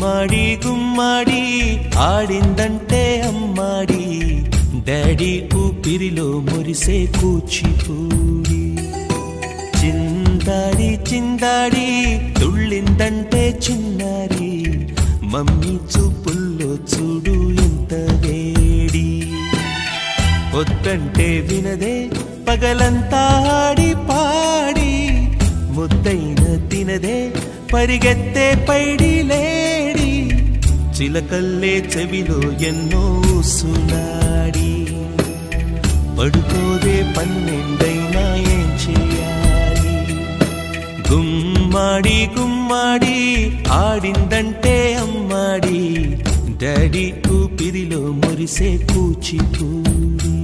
గుమ్మాడి గుమ్మాడి ఆడిందంటే అమ్మాడి డాడీ ఊపిరిలో మురిసే కూచిపూడి చిందాడి చిందాడి తుళ్ళిందంటే చిన్నారి మమ్మీ చూపుల్లో చూడు ఎంత వేడి వద్దంటే వినదే పగలంతా ఆడి పాడి ముద్దైన తినదే పరిగెత్తే పైడి లేడి చిలకల్లే చెవిలో ఎన్నో సునాడి పడుకోదే పన్నెండైనా ఏం చేయాలి గుమ్మాడి గుమ్మాడి ఆడిందంటే అమ్మాడి డాడీ ఊపిరిలో మురిసే కూచిపూడి